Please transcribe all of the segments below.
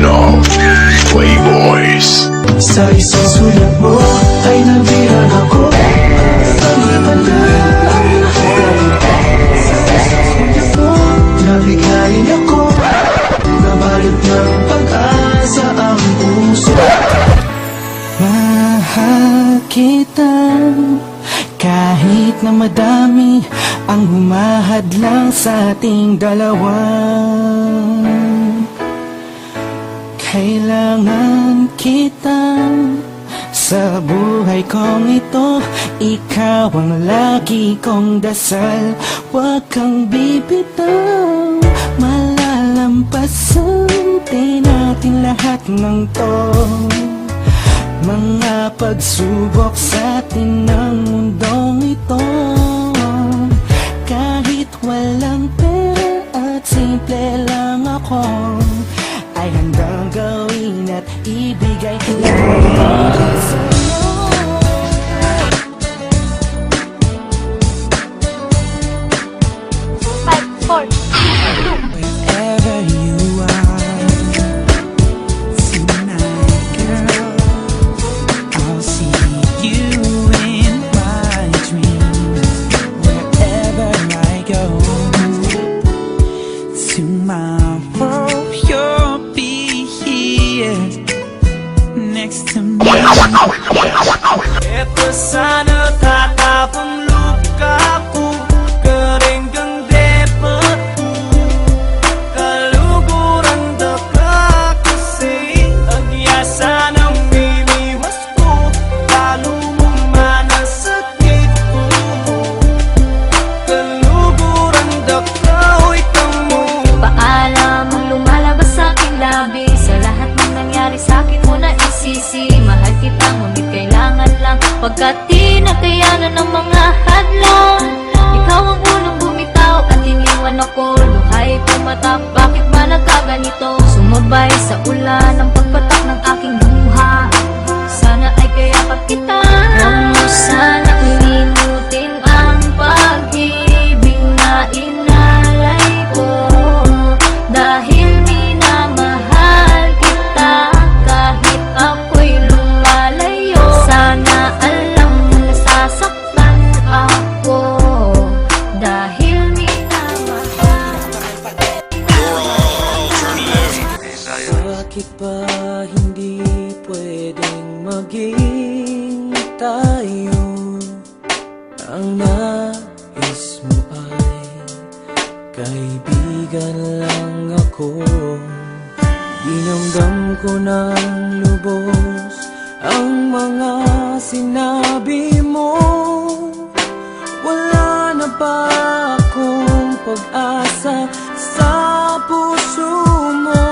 Original Playboys. Sa isang sulat mo ay nabihan ako. Pagipandaan nabigayin ako. Nabalot ng pag-asa ang puso. Mahal kita kahit na madami ang humahadlang sa ating dalawa. Kailangan kita sa buhay kong ito. Ikaw ang lagi kong dasal. Huwag kang bibitaw. Malalampasan din natin lahat ng to. Mga pagsubok sa atin ng mundong ito. Kahit walang pera at simple lang ako, ay handang gawin at ibigay lahat sa'yo. Five, four, two. Wherever you are tonight, girl, I'll see you in my dreams. Wherever I go, tomorrow you'll be here next to me. Ito sana tatapang luka ko, karenggang depot ko, kaluguran da ka kasi agyasa ng mimiwas ko, lalo mong manasakit ko, kaluguran da ka, hoy kamo. Paalam ang lumalabas sa aking labi. Sa lahat ng nangyari sa akin mo na isisi. Mahal kita ngunit kailangan lang, pagkat di nakayanan ng mga hadlang. Ikaw ang unang bumitaw at iniwan ako. Luhay pumatak, bakit ba nagkaganito? Sumabay sa ulan ang pagpatak ng aking luha. Sana ay kayakap kita. Huwag mo sana limutin ang pag-ibig na inalay ko. Dahil minamahal kita kahit ako'y lumalayo. Sana alam mo nasasaktan ako dahil minamahal. Bakit ba hindi pwedeng maging tayo? Ang nais mo ay kaibigan lang ako. Dinamdam ko ng lubos ang mga sinabi mo. Wala na ba akong pag-asa sa puso mo?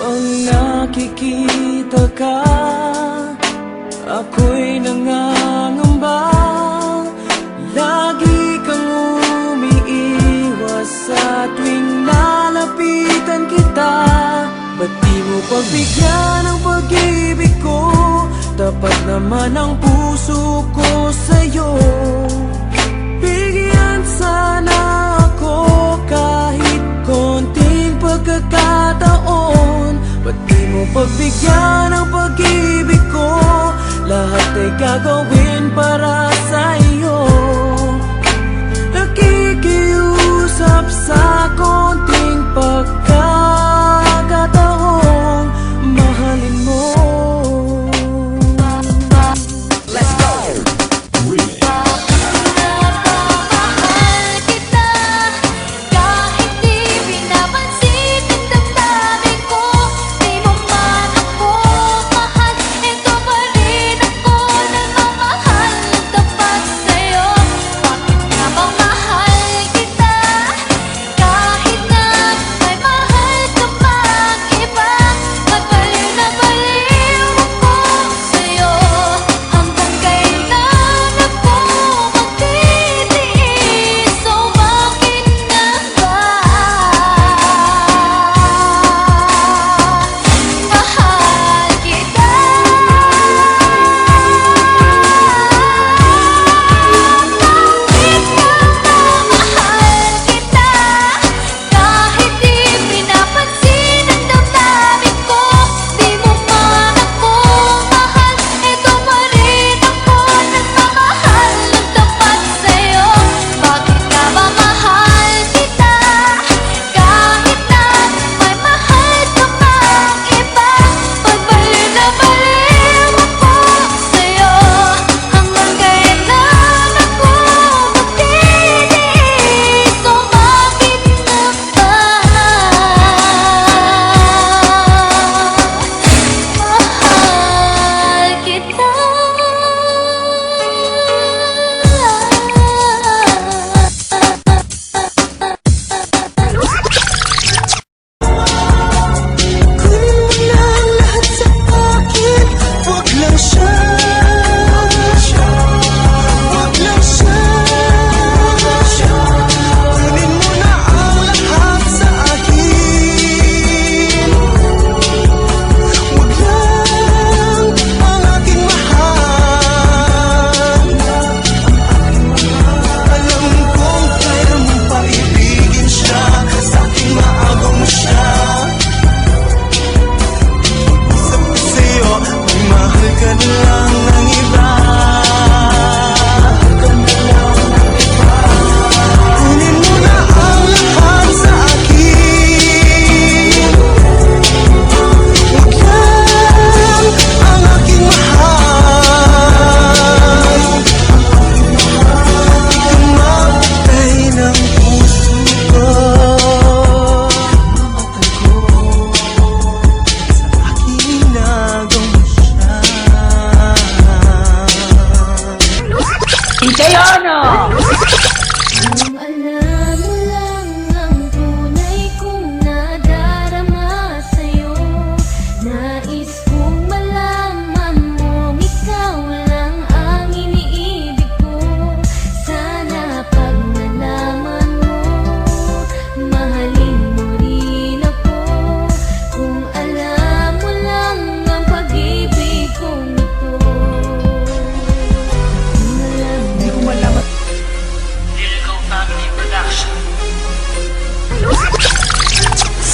Pag nakikita ka, ako'y nangangamba. Lagi kang umiiwas sa tuwing lalapitan kita. Ba't di mo pagbigyan ang pag-ibig ko? Tapat naman ang puso ko sa'yo. Bigyan sana ako kahit konting pagkakataon. Ba't di mo pagbigyan ang pag-ibig ko? Lahat ay gagawin para sa'yo. Nakikiusap sa konting pagkakataon, mahalin mo. Mahal kita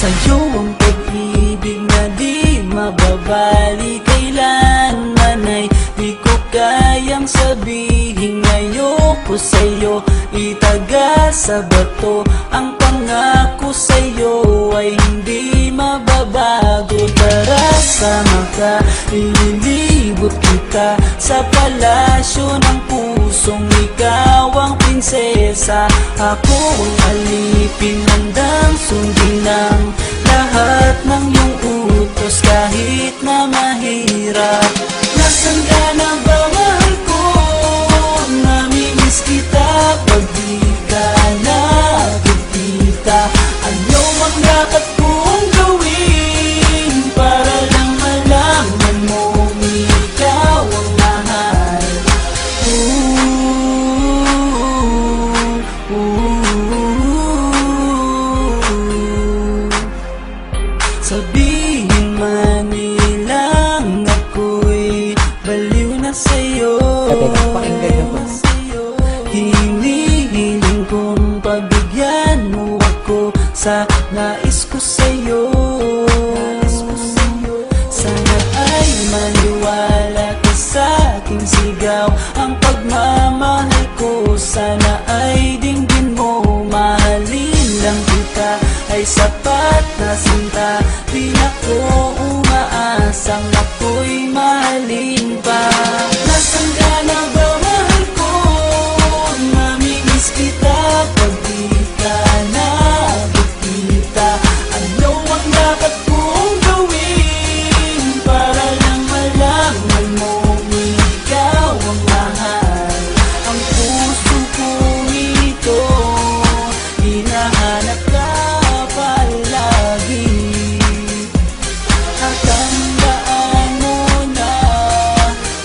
Sa'yo ang pag-ibig na di mababali, kailanman ay di ko kayang sabihin ayoko sa'yo, itaga sa bato. Ang pangako sa'yo ay hindi mababago. Tara, sama ka, ililibot kita sa palasyo ng pusong ikaw ang prinsesa. Ako ang alipin, handang sundin ng lahat ng iyong utos kahit na mahirap. Nasaan ka na ba, mahal ko? Namimiss kita pag di ka nakikita. Ano ang dapat kong gawin para lang malaman mo ikaw ang mahal? Sabihin man nilang ako'y baliw na sa'yo. Hinihiling kong pabigyan mo ako sa nais ko sa'yo. Sana ay maniwala ka sa aking sigaw. Ang pagmamahal ko sana ay dinggin mo. Mahalin lang kita ay sapat na sinta. Di ako umaasang ako'y mahalin pa. Nasaan ka na ba, mahal ko? Namimiss kita pag di ka nakikita. Ano ang dapat kong gawin para lang malaman mo ikaw ang mahal? Ang puso kong ito hinahanap ka palagi. Tatandaan mo na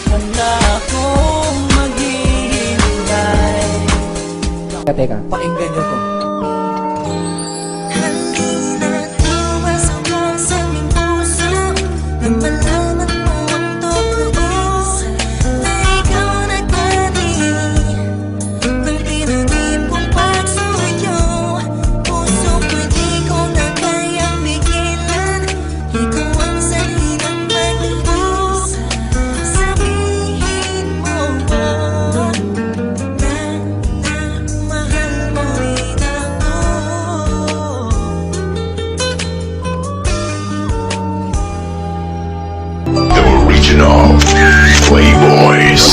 wala akong maghihintay. Teka, pakinggan nyo to. Halina, luwas ako sa aming puso na malaman mo ang totoo na ikaw nagpati ng tinanib kong pagsuyo. Puso ko di ko na kayang bigilan. Ikaw ang salinang pag-ibig. Sabihin mo na mahal mo rin ako. The original Playboys.